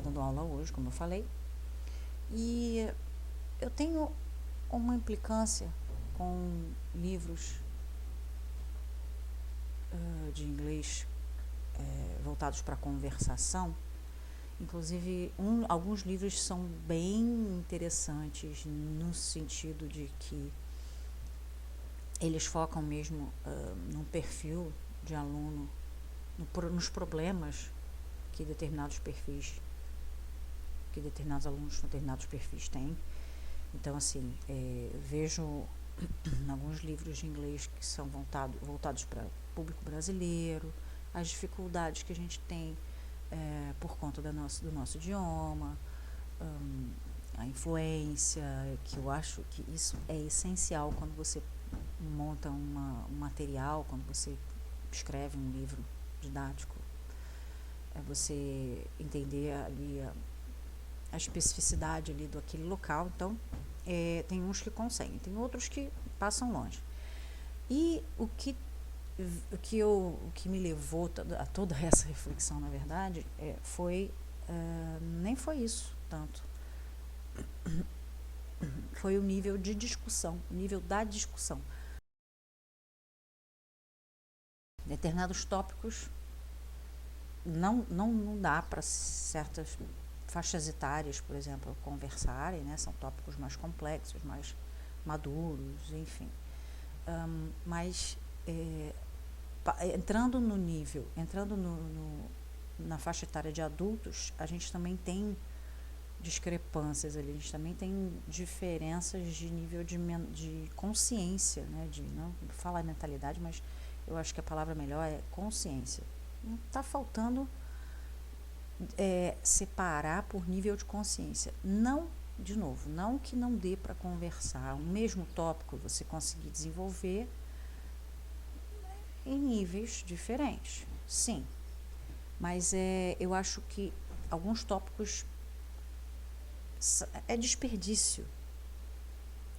dando aula hoje, como eu falei, e eu tenho uma implicância com livros de inglês voltados para conversação. Inclusive, alguns livros são bem interessantes no sentido de que eles focam mesmo no perfil de aluno, nos problemas que determinados alunos, determinados perfis têm. Então, assim, vejo alguns livros de inglês que são voltados para o público brasileiro, as dificuldades que a gente tem por conta do nosso idioma, a influência, que eu acho que isso é essencial quando você monta um material, quando você escreve um livro didático, é você entender ali a especificidade ali do aquele local. Então, tem uns que conseguem, tem outros que passam longe. E o que me levou a toda essa reflexão, na verdade, nem foi isso tanto. Foi o nível de discussão, o nível da discussão. Determinados tópicos não dá para certas faixas etárias, por exemplo, conversarem, né? São tópicos mais complexos, mais maduros, enfim. Mas entrando na faixa etária de adultos, a gente também tem discrepâncias ali, a gente também tem diferenças de nível de consciência, né? Não falar mentalidade, mas eu acho que a palavra melhor é consciência. Está faltando separar por nível de consciência. Não, de novo, não que não dê para conversar o mesmo tópico, você conseguir desenvolver em níveis diferentes, sim. Mas eu acho que alguns tópicos é desperdício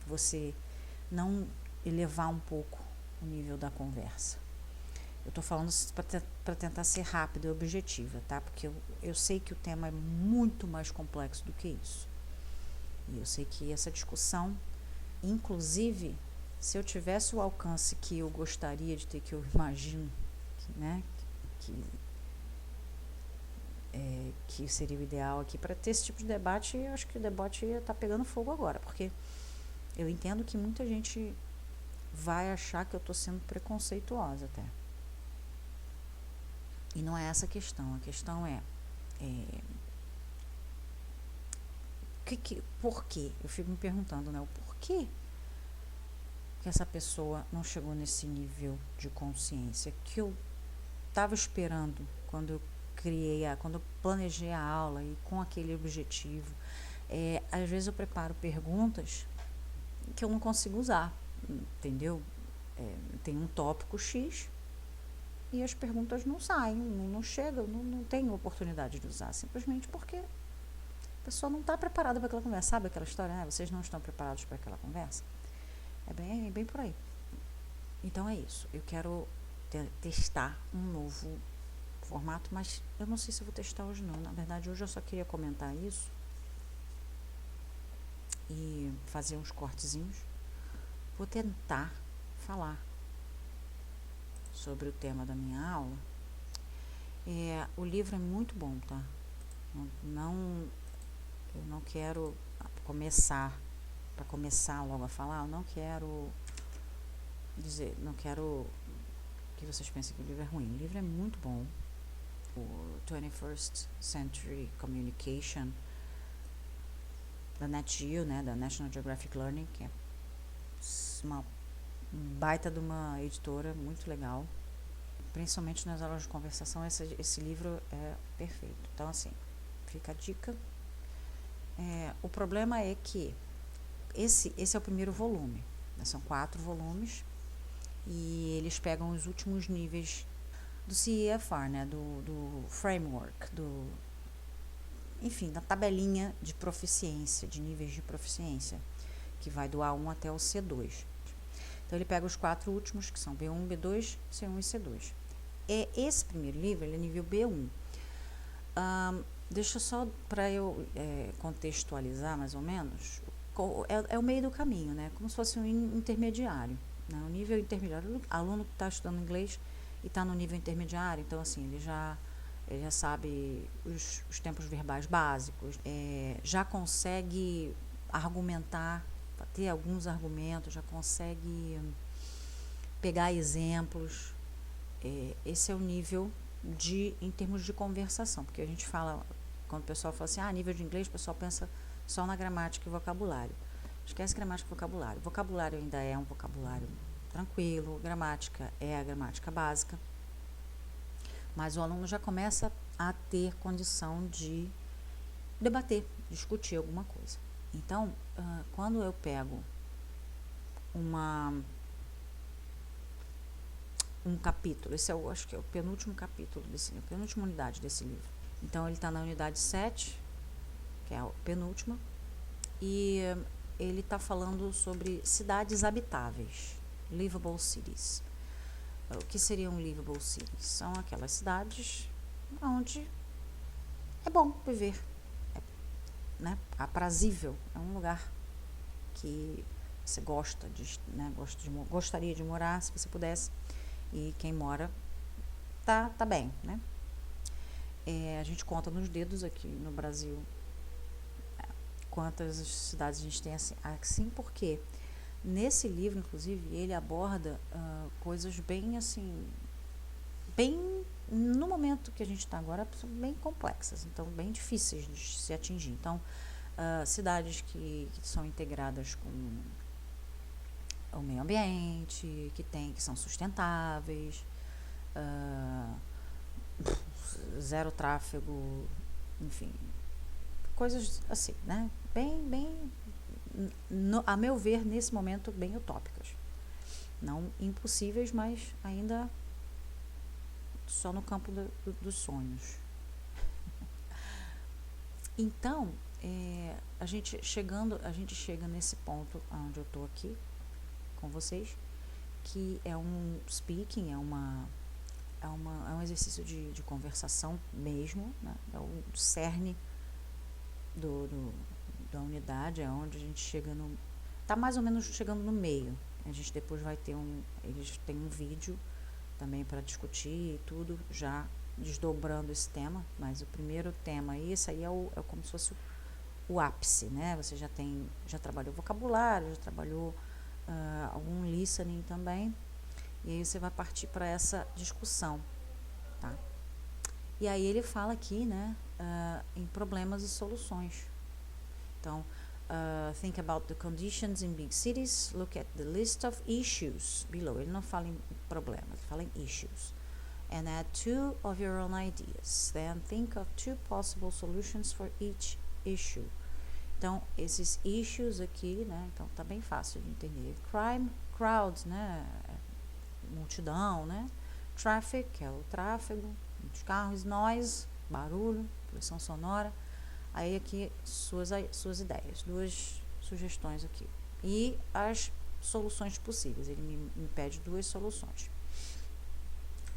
você não elevar um pouco o nível da conversa. Eu estou falando para tentar ser rápida e objetiva, tá? Porque eu sei que o tema é muito mais complexo do que isso. E eu sei que essa discussão, inclusive, se eu tivesse o alcance que eu gostaria de ter, que eu imagino, né, que seria o ideal aqui para ter esse tipo de debate, eu acho que o debate está pegando fogo agora, porque eu entendo que muita gente vai achar que eu estou sendo preconceituosa até. E não é essa a questão. A questão por quê? Eu fico me perguntando, né? O porquê que essa pessoa não chegou nesse nível de consciência que eu estava esperando quando eu quando eu planejei a aula e com aquele objetivo. Às vezes eu preparo perguntas que eu não consigo usar, entendeu? Tem um tópico X e as perguntas não saem, não chegam, não tem oportunidade de usar, simplesmente porque a pessoa não está preparada para aquela conversa. Sabe aquela história, né? Vocês não estão preparados para aquela conversa? É bem por aí. Então é isso, eu quero testar um novo formato, mas eu não sei se eu vou testar hoje não. Na verdade, hoje eu só queria comentar isso e fazer uns cortezinhos. Vou tentar falar sobre o tema da minha aula. O livro é muito bom, tá? Eu não quero começar logo a falar, eu não quero que vocês pensem que o livro é ruim. O livro é muito bom. O 21st Century Communication da NetGeo, né, da National Geographic Learning, que é uma baita de uma editora muito legal, principalmente nas aulas de conversação. Esse livro é perfeito. Então, assim, fica a dica. O problema é que esse é o primeiro volume, né? São 4 volumes e eles pegam os últimos níveis do CEFR, né, do framework, enfim, da tabelinha de proficiência, de níveis de proficiência, que vai do A1 até o C2. Então ele pega os 4 últimos, que são B1, B2, C1 e C2. Esse primeiro livro, ele é nível B1. Deixa só para eu contextualizar mais ou menos, é o meio do caminho, né? Como se fosse um intermediário, né? O nível intermediário, o aluno que está estudando inglês e está no nível intermediário, então assim, ele já sabe os tempos verbais básicos, já consegue argumentar, ter alguns argumentos, já consegue pegar exemplos. Esse é o nível em termos de conversação, porque a gente fala, quando o pessoal fala assim, nível de inglês, o pessoal pensa só na gramática e vocabulário. Esquece gramática e vocabulário. Vocabulário ainda é um vocabulário tranquilo, gramática é a gramática básica, mas o aluno já começa a ter condição de debater, discutir alguma coisa. Então, quando eu pego um capítulo, esse acho que é o penúltimo capítulo desse livro, a penúltima unidade desse livro. Então, ele está na unidade 7, que é a penúltima, e ele está falando sobre cidades habitáveis, livable cities. O que seriam livable cities? São aquelas cidades onde é bom viver, né? Aprazível, é um lugar que você gosta né? Gostaria de morar, se você pudesse, e quem mora tá bem, né? A gente conta nos dedos aqui no Brasil quantas cidades a gente tem assim, porque nesse livro, inclusive, ele aborda coisas bem assim, bem no momento que a gente está agora, são bem complexas, então bem difíceis de se atingir. Então, cidades que são integradas com o meio ambiente, que são sustentáveis, zero tráfego, enfim, coisas assim, né? Bem, a meu ver, nesse momento, bem utópicas. Não impossíveis, mas ainda só no campo dos sonhos. Então, a gente chega nesse ponto onde eu estou aqui com vocês, que é um speaking, é um exercício de conversação mesmo, né? É o cerne da unidade, é onde a gente chega tá mais ou menos chegando no meio. A gente depois vai ter eles têm um vídeo também para discutir e tudo, já desdobrando esse tema, mas o primeiro tema, esse aí é como se fosse o ápice, né? Você já trabalhou vocabulário, já trabalhou algum listening também, e aí você vai partir para essa discussão, tá? E aí ele fala aqui, né, em problemas e soluções. Então, think about the conditions in big cities, look at the list of issues below. Ele não fala em problemas, ele fala em issues. And add 2 of your own ideas. Then think of 2 possible solutions for each issue. Então, esses issues aqui, né, então tá bem fácil de entender. Crime, crowds, né, multidão, né. Traffic, que é o tráfego, muitos carros, noise, barulho, poluição sonora. Aí aqui suas ideias, 2 sugestões aqui. E as soluções possíveis, ele me pede 2 soluções.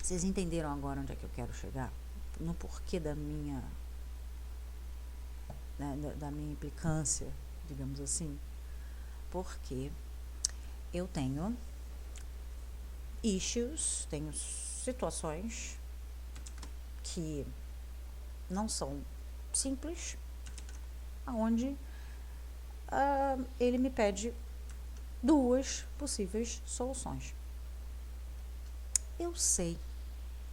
Vocês entenderam agora onde é que eu quero chegar? No porquê da minha implicância, digamos assim? Porque eu tenho issues, tenho situações que não são simples, onde ele me pede 2 possíveis soluções. Eu sei,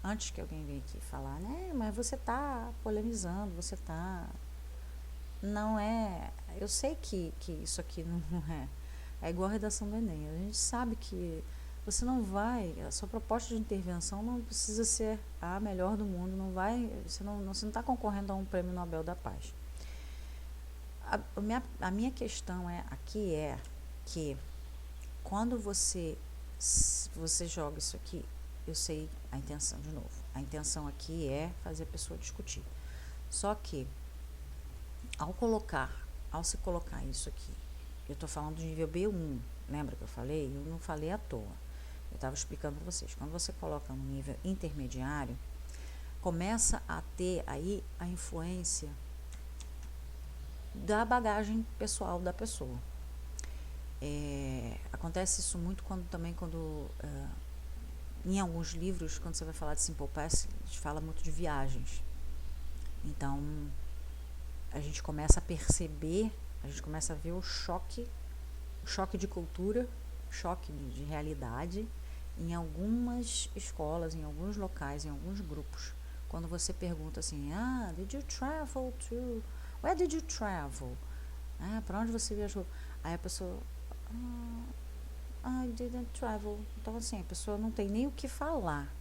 antes que alguém venha aqui falar, né, mas você está polemizando, não é, eu sei que isso aqui não é igual a redação do Enem, a gente sabe que você não vai, a sua proposta de intervenção não precisa ser a melhor do mundo, você não está concorrendo a um prêmio Nobel da Paz. A minha questão aqui é que quando você joga isso aqui, eu sei a intenção, de novo, a intenção aqui é fazer a pessoa discutir. Só que, ao se colocar isso aqui, eu estou falando de nível B1, lembra que eu falei? Eu não falei à toa. Eu estava explicando para vocês. Quando você coloca no nível intermediário, começa a ter aí a influência da bagagem pessoal da pessoa. Acontece isso muito quando em alguns livros, quando você vai falar de Simple Past, a gente fala muito de viagens. Então, a gente começa a perceber, a gente começa a ver o choque de cultura, choque de realidade em algumas escolas, em alguns locais, em alguns grupos. Quando você pergunta assim, where did you travel? Para onde você viajou? Aí a pessoa, I didn't travel. Então, assim, a pessoa não tem nem o que falar.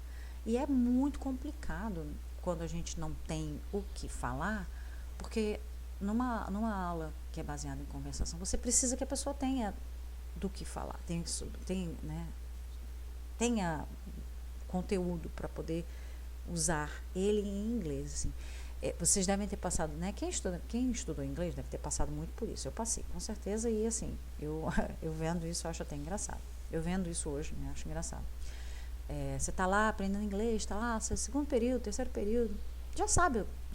E é muito complicado quando a gente não tem o que falar, porque numa aula que é baseada em conversação, você precisa que a pessoa tenha do que falar, tenha conteúdo para poder usar ele em inglês. Assim. Vocês devem ter passado, né? Quem estudou inglês deve ter passado muito por isso. Eu passei, com certeza, e assim, eu vendo isso, eu acho até engraçado. Eu vendo isso hoje, né? Acho engraçado. Você está lá aprendendo inglês, está lá, segundo período, terceiro período, já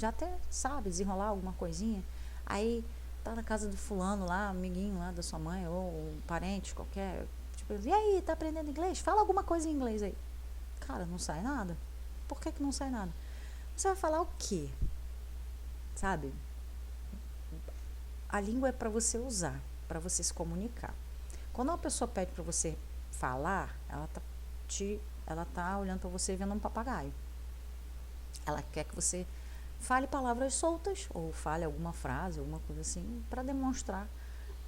até sabe desenrolar alguma coisinha. Aí tá na casa do fulano lá, amiguinho lá da sua mãe, ou um parente qualquer, tipo, e aí, tá aprendendo inglês? Fala alguma coisa em inglês aí. Cara, não sai nada. Por que não sai nada? Você vai falar o quê? Sabe? A língua é para você usar, para você se comunicar. Quando uma pessoa pede para você falar, ela tá olhando para você vendo um papagaio. Ela quer que você fale palavras soltas ou fale alguma frase, alguma coisa assim, para demonstrar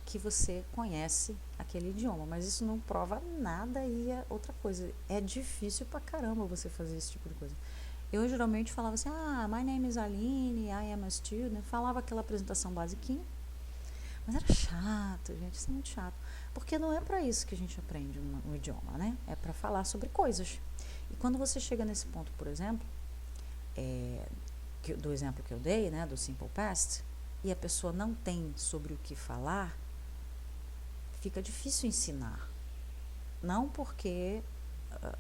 que você conhece aquele idioma. Mas isso não prova nada e é outra coisa. É difícil pra caramba você fazer esse tipo de coisa. Eu geralmente falava assim, my name is Aline, I am a student. Falava aquela apresentação basiquinha. Mas era chato, gente, isso é muito chato. Porque não é para isso que a gente aprende um idioma, né? É para falar sobre coisas. E quando você chega nesse ponto, por exemplo, do exemplo que eu dei, né, do Simple Past, e a pessoa não tem sobre o que falar, fica difícil ensinar. Não porque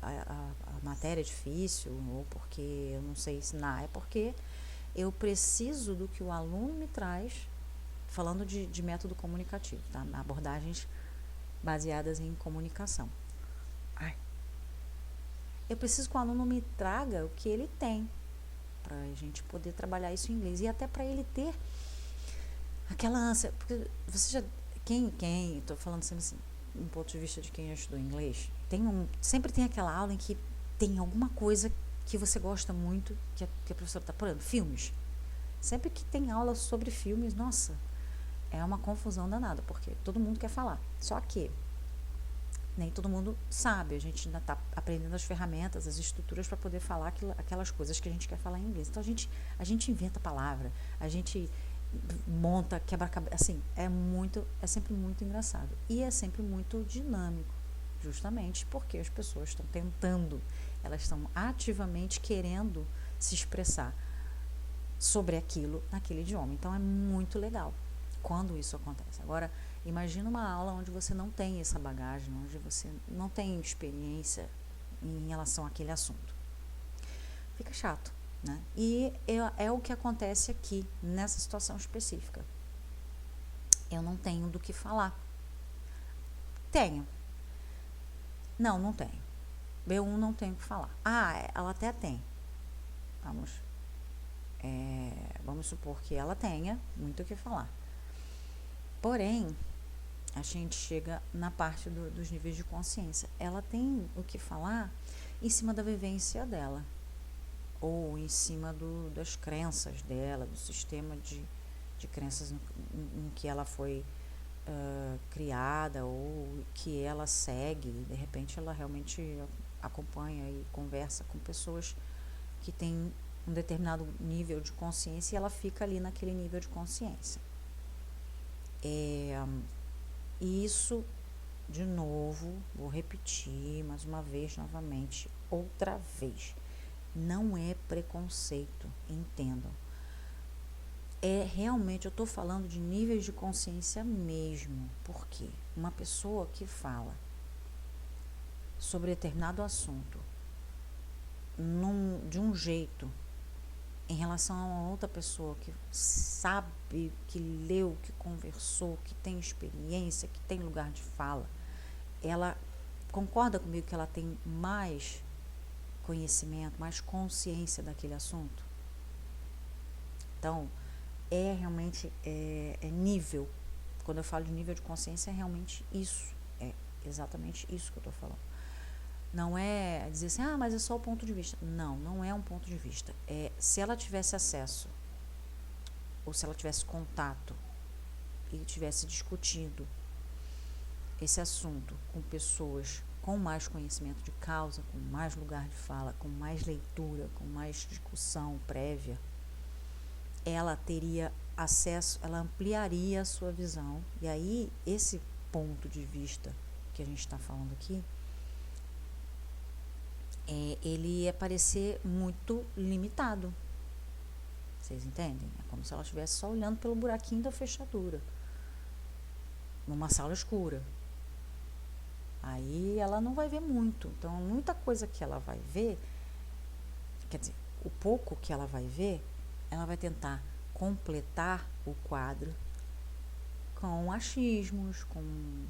a matéria é difícil ou porque eu não sei ensinar, é porque eu preciso do que o aluno me traz, falando de método comunicativo, tá? Abordagens baseadas em comunicação. Eu preciso que o aluno me traga o que ele tem, para a gente poder trabalhar isso em inglês. E até para ele ter aquela ânsia. Porque você já. Estou falando sempre assim, um ponto de vista de quem já estudou inglês, sempre tem aquela aula em que tem alguma coisa que você gosta muito, que a professora está falando, filmes. Sempre que tem aula sobre filmes, nossa, é uma confusão danada, porque todo mundo quer falar. Só que nem todo mundo sabe, a gente ainda está aprendendo as ferramentas, as estruturas para poder falar aquelas coisas que a gente quer falar em inglês. Então a gente inventa palavra, a gente monta, quebra-cabeça, assim, é sempre muito engraçado. E é sempre muito dinâmico, justamente porque as pessoas estão tentando, elas estão ativamente querendo se expressar sobre aquilo, naquele idioma. Então é muito legal quando isso acontece. Agora, imagina uma aula onde você não tem essa bagagem, onde você não tem experiência em relação àquele assunto. Fica chato, né? E é o que acontece aqui, nessa situação específica. Eu não tenho do que falar. Tenho. Não tenho. B1 não tenho o que falar. Ela até tem. Vamos supor que ela tenha muito o que falar. Porém, a gente chega na parte dos níveis de consciência. Ela tem o que falar em cima da vivência dela, ou em cima das crenças dela, do sistema de crenças em que ela foi criada, ou que ela segue. De repente, ela realmente acompanha e conversa com pessoas que têm um determinado nível de consciência e ela fica ali naquele nível de consciência. E isso, de novo, vou repetir mais uma vez, novamente, outra vez, não é preconceito, entendam. Realmente, eu estou falando de níveis de consciência mesmo, porque uma pessoa que fala sobre determinado assunto de um jeito em relação a uma outra pessoa que sabe, que leu, que conversou, que tem experiência, que tem lugar de fala, ela concorda comigo que ela tem mais conhecimento, mais consciência daquele assunto? Então, realmente nível. Quando eu falo de nível de consciência, é realmente isso. É exatamente isso que eu estou falando. Não é dizer assim, mas é só o ponto de vista. Não, não é um ponto de vista. Se ela tivesse acesso, ou se ela tivesse contato, e tivesse discutido esse assunto com pessoas com mais conhecimento de causa, com mais lugar de fala, com mais leitura, com mais discussão prévia, ela teria acesso, ela ampliaria a sua visão. E aí, esse ponto de vista que a gente está falando aqui, ele ia parecer muito limitado. Vocês entendem? É como se ela estivesse só olhando pelo buraquinho da fechadura, numa sala escura. Aí ela não vai ver muito. Então, muita coisa que ela vai ver, quer dizer, o pouco que ela vai ver, ela vai tentar completar o quadro com achismos, com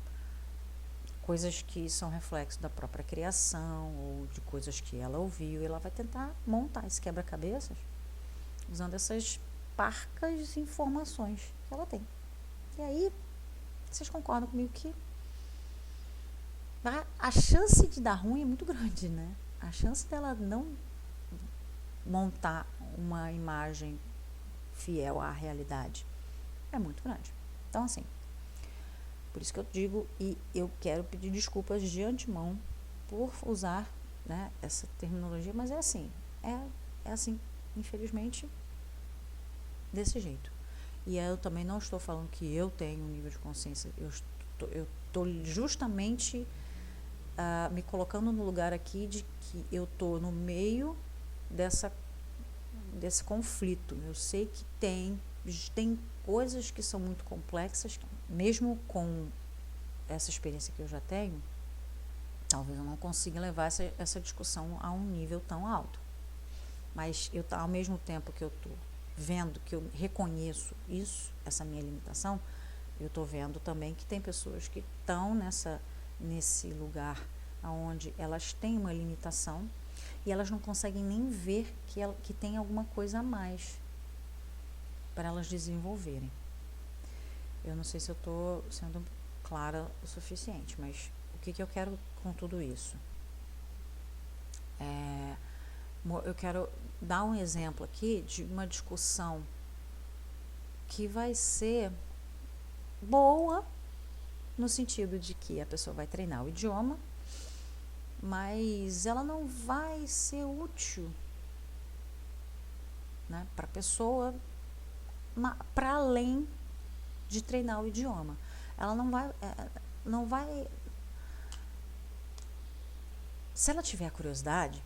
coisas que são reflexo da própria criação ou de coisas que ela ouviu, e ela vai tentar montar esse quebra-cabeças usando essas parcas informações que ela tem. E aí, vocês concordam comigo que a chance de dar ruim é muito grande, né? A chance dela não montar uma imagem fiel à realidade é muito grande. Então, assim, por isso que eu digo, e eu quero pedir desculpas de antemão por usar, né, essa terminologia, mas é assim, é assim, infelizmente, desse jeito. E eu também não estou falando que eu tenho um nível de consciência, eu estou justamente me colocando no lugar aqui de que eu estou no meio desse conflito. Eu sei que tem coisas que são muito complexas, mesmo com essa experiência que eu já tenho, talvez eu não consiga levar essa discussão a um nível tão alto. Mas ao mesmo tempo que eu estou vendo, que eu reconheço essa minha limitação, eu estou vendo também que tem pessoas que estão nesse lugar onde elas têm uma limitação e elas não conseguem nem ver que tem alguma coisa a mais para elas desenvolverem. Eu não sei se eu estou sendo clara o suficiente, mas o que eu quero com tudo isso? Eu quero dar um exemplo aqui de uma discussão que vai ser boa, no sentido de que a pessoa vai treinar o idioma, mas ela não vai ser útil, né, para a pessoa, para além de treinar o idioma. Ela não vai. Se ela tiver curiosidade,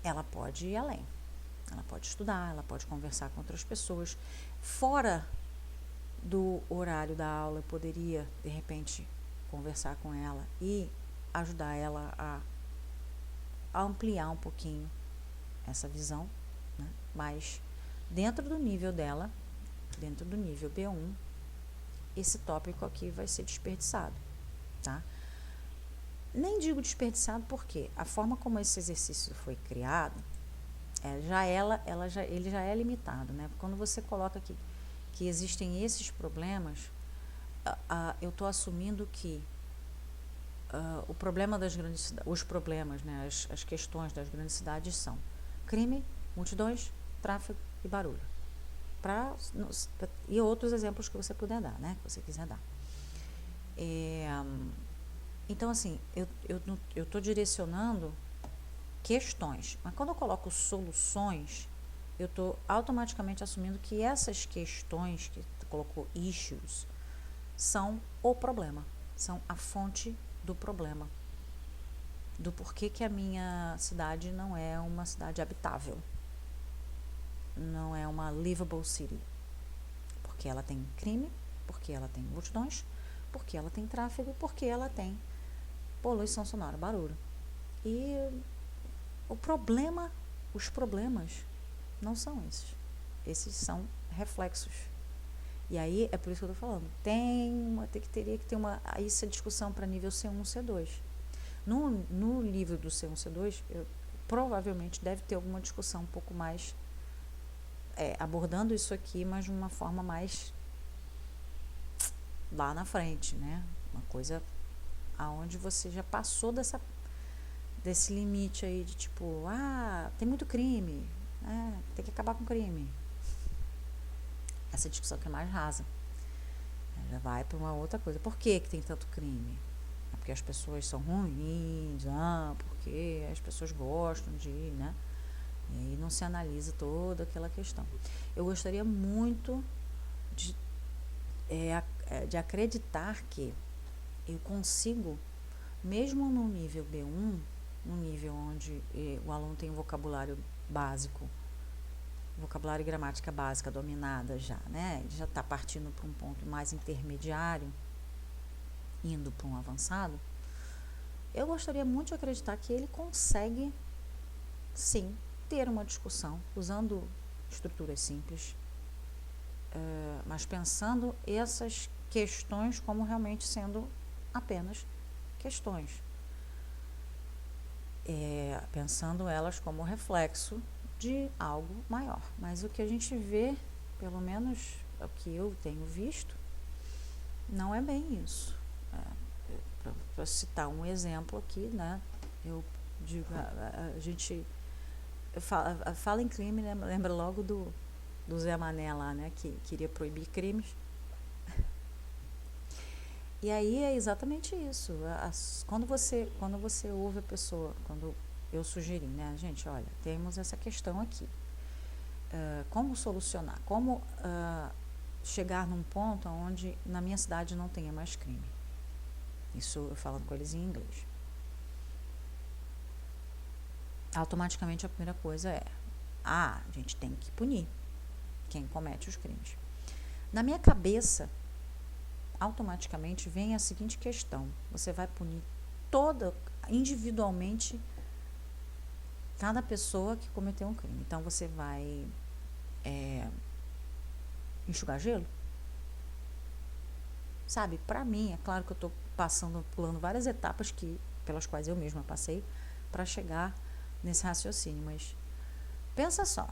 ela pode ir além. Ela pode estudar, ela pode conversar com outras pessoas. Fora do horário da aula, eu poderia, de repente, conversar com ela e ajudar ela a ampliar um pouquinho essa visão, né? Mas dentro do nível dela, dentro do nível B1, esse tópico aqui vai ser desperdiçado, tá? Nem digo desperdiçado porque a forma como esse exercício foi criado, ele já é limitado, né? Quando você coloca aqui que existem esses problemas, eu estou assumindo que o problema das grandes cidades, os problemas, né, as questões das grandes cidades são crime, multidões, tráfego e barulho. E outros exemplos que você puder dar, né, que você quiser dar. Então, assim, eu estou direcionando questões, mas quando eu coloco soluções, eu estou automaticamente assumindo que essas questões que tu colocou, issues, são o problema, são a fonte do problema, do porquê que a minha cidade não é uma cidade habitável, não é uma livable city, porque ela tem crime, porque ela tem multidões, porque ela tem tráfego, porque ela tem poluição sonora, barulho. E os problemas Não são esses. Esses são reflexos. E aí, é por isso que eu estou falando. Teria que ter essa discussão para nível C1, C2. No livro do C1, C2, provavelmente deve ter alguma discussão um pouco mais abordando isso aqui, mas de uma forma mais lá na frente, né? Uma coisa aonde você já passou desse limite aí de tipo, tem muito crime, tem que acabar com o crime. Essa discussão que é mais rasa. Já vai para uma outra coisa. Por que tem tanto crime? É porque as pessoas são ruins, porque as pessoas gostam de, né? E aí não se analisa toda aquela questão. Eu gostaria muito de acreditar que eu consigo, mesmo no nível B1, no nível onde o aluno tem um vocabulário básico, vocabulário e gramática básica dominada já, né? Ele já está partindo para um ponto mais intermediário, indo para um avançado. Eu gostaria muito de acreditar que ele consegue, sim, ter uma discussão usando estruturas simples, mas pensando essas questões como realmente sendo apenas questões, pensando elas como reflexo de algo maior. Mas o que a gente vê, pelo menos o que eu tenho visto, não é bem isso. Para citar um exemplo aqui, né? Eu digo, a gente fala em crime, lembra logo do Zé Mané lá, né? Que queria proibir crimes. E aí é exatamente isso. Quando você ouve a pessoa, quando eu sugeri, né? Gente, olha, temos essa questão aqui. Como solucionar? Como chegar num ponto onde na minha cidade não tenha mais crime? Isso eu falando com eles em inglês. Automaticamente a primeira coisa a gente tem que punir quem comete os crimes. Na minha cabeça, automaticamente vem a seguinte questão: você vai punir individualmente cada pessoa que cometeu um crime. Então você vai enxugar gelo? Sabe, para mim, é claro que eu estou pulando várias etapas pelas quais eu mesma passei para chegar nesse raciocínio, mas pensa só.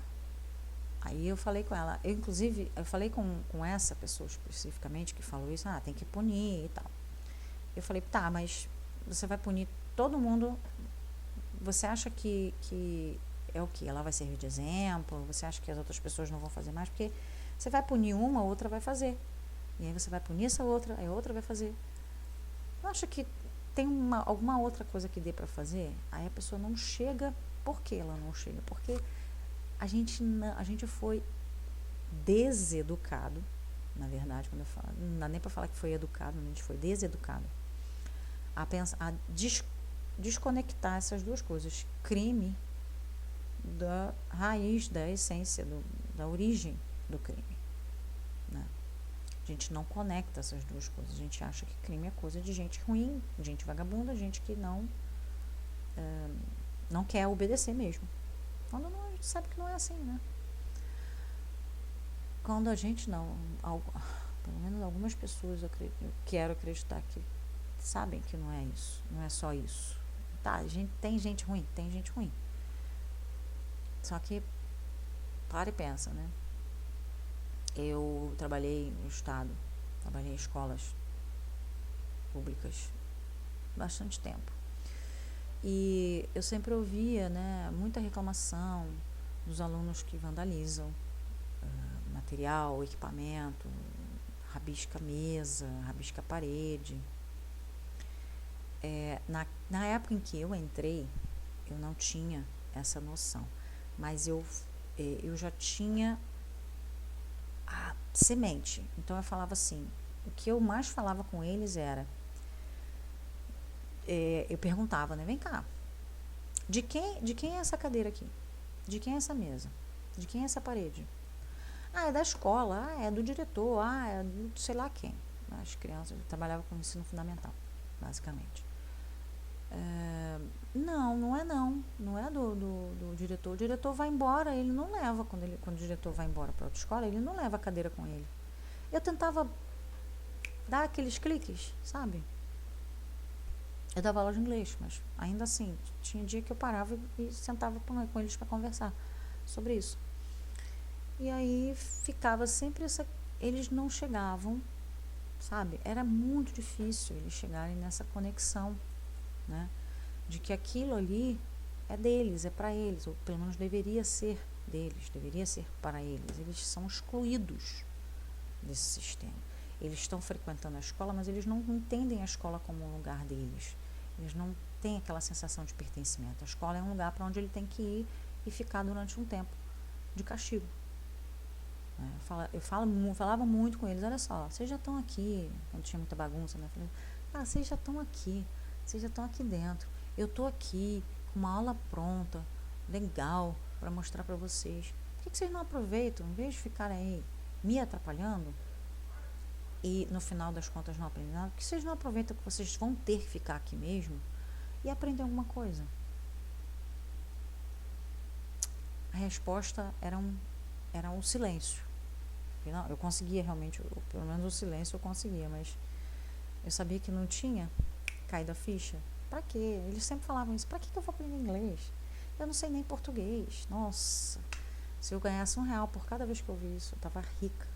Aí eu falei com ela, eu falei com essa pessoa especificamente que falou isso, tem que punir e tal. Eu falei, tá, mas você vai punir todo mundo, você acha que é o quê? Ela vai servir de exemplo? Você acha que as outras pessoas não vão fazer mais? Porque você vai punir uma, a outra vai fazer. E aí você vai punir essa outra, aí a outra vai fazer. Não acha que tem alguma outra coisa que dê para fazer? Aí a pessoa não chega. Por que ela não chega? Porque a gente foi deseducado, na verdade, quando eu falo, não dá nem para falar que foi educado, a gente foi deseducado a desconectar essas duas coisas, crime da raiz, da essência, da origem do crime, né? A gente não conecta essas duas coisas, a gente acha que crime é coisa de gente ruim, gente vagabunda, gente que não quer obedecer mesmo. Quando não, a gente sabe que não é assim, né? Quando a gente pelo menos algumas pessoas eu quero acreditar que sabem que não é isso, não é só isso. Tá, tem gente ruim. Só que, para e pensa, né? Eu trabalhei no estado, trabalhei em escolas públicas bastante tempo. E eu sempre ouvia, né, muita reclamação dos alunos que vandalizam material, equipamento, rabisca mesa, rabisca parede. Na época em que eu entrei, eu não tinha essa noção, mas eu já tinha a semente. Então eu falava assim, o que eu mais falava com eles era, eu perguntava, né, vem cá, de quem é essa cadeira aqui? De quem é essa mesa? De quem é essa parede? É da escola, é do diretor, é do sei lá quem. As crianças, eu trabalhava com ensino fundamental, basicamente. Não, não é não. Não é do diretor. O diretor vai embora, ele não leva, quando o diretor vai embora para outra escola, ele não leva a cadeira com ele. Eu tentava dar aqueles cliques, sabe? Eu dava aula de inglês, mas ainda assim, tinha dia que eu parava e sentava com eles para conversar sobre isso. E aí ficava sempre essa. Eles não chegavam, sabe? Era muito difícil eles chegarem nessa conexão, né? De que aquilo ali é deles, é para eles, ou pelo menos deveria ser deles, deveria ser para eles. Eles são excluídos desse sistema. Eles estão frequentando a escola, mas eles não entendem a escola como um lugar deles. Eles não têm aquela sensação de pertencimento. A escola é um lugar para onde ele tem que ir e ficar durante um tempo de castigo. Falava muito com eles, olha só, vocês já estão aqui, quando tinha muita bagunça, né? Falei, vocês já estão aqui dentro. Eu estou aqui com uma aula pronta, legal, para mostrar para vocês. Por que vocês não aproveitam, em vez de ficarem aí me atrapalhando e no final das contas não aprendem nada? Por que vocês não aproveitam que vocês vão ter que ficar aqui mesmo e aprender alguma coisa? A resposta era um silêncio. Não, eu conseguia realmente, pelo menos o silêncio eu conseguia, mas eu sabia que não tinha caído a ficha. Pra quê? Eles sempre falavam isso. Pra que eu vou aprender inglês? Eu não sei nem português. Nossa, se eu ganhasse R$1 por cada vez que eu ouvi isso, eu tava rica.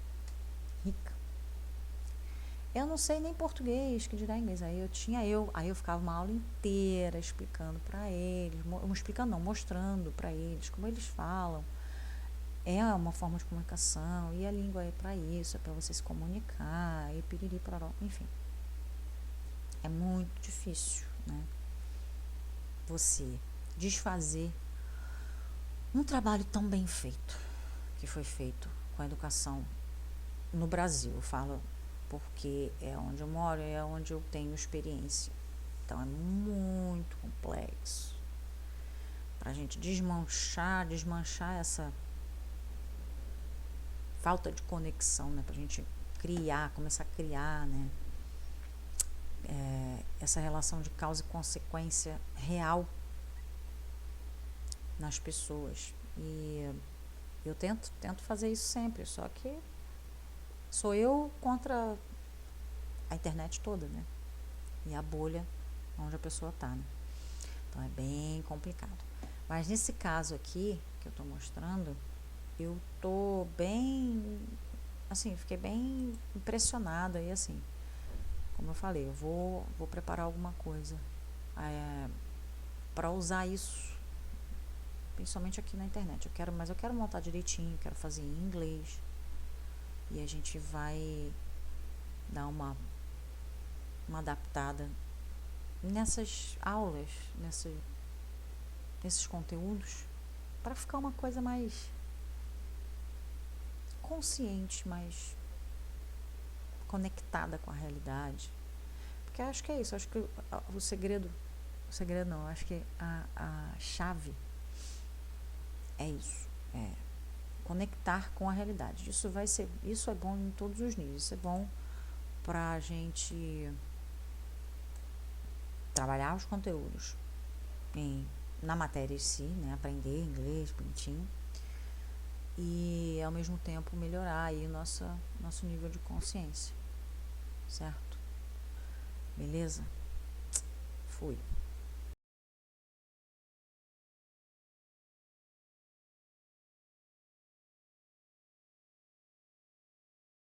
Eu não sei nem português, que dirá inglês. Aí eu ficava uma aula inteira explicando pra eles, mostrando pra eles como eles falam. É uma forma de comunicação, e a língua é para isso, é para você se comunicar, e piriri, pororó, enfim. É muito difícil, né? Você desfazer um trabalho tão bem feito, que foi feito com a educação no Brasil. Eu falo porque é onde eu moro, é onde eu tenho experiência. Então é muito complexo. Pra gente desmanchar essa falta de conexão, né? Pra gente começar a criar, né? Essa relação de causa e consequência real nas pessoas. E eu tento fazer isso sempre, só que sou eu contra a internet toda, né? E a bolha onde a pessoa tá, né? Então é bem complicado. Mas nesse caso aqui, que eu tô mostrando, eu tô bem, assim, fiquei bem impressionada e assim, como eu falei, eu vou preparar alguma coisa para usar isso, principalmente aqui na internet. Mas eu quero montar direitinho, quero fazer em inglês e a gente vai dar uma adaptada nessas aulas, nesses conteúdos, para ficar uma coisa mais consciente, mais conectada com a realidade. Porque eu acho que é isso, eu acho que o segredo não, eu acho que a chave é isso, é conectar com a realidade. Isso é bom em todos os níveis, isso é bom pra gente trabalhar os conteúdos na matéria em si, né, aprender inglês bonitinho, e ao mesmo tempo melhorar aí nosso nível de consciência, certo? Beleza? Fui.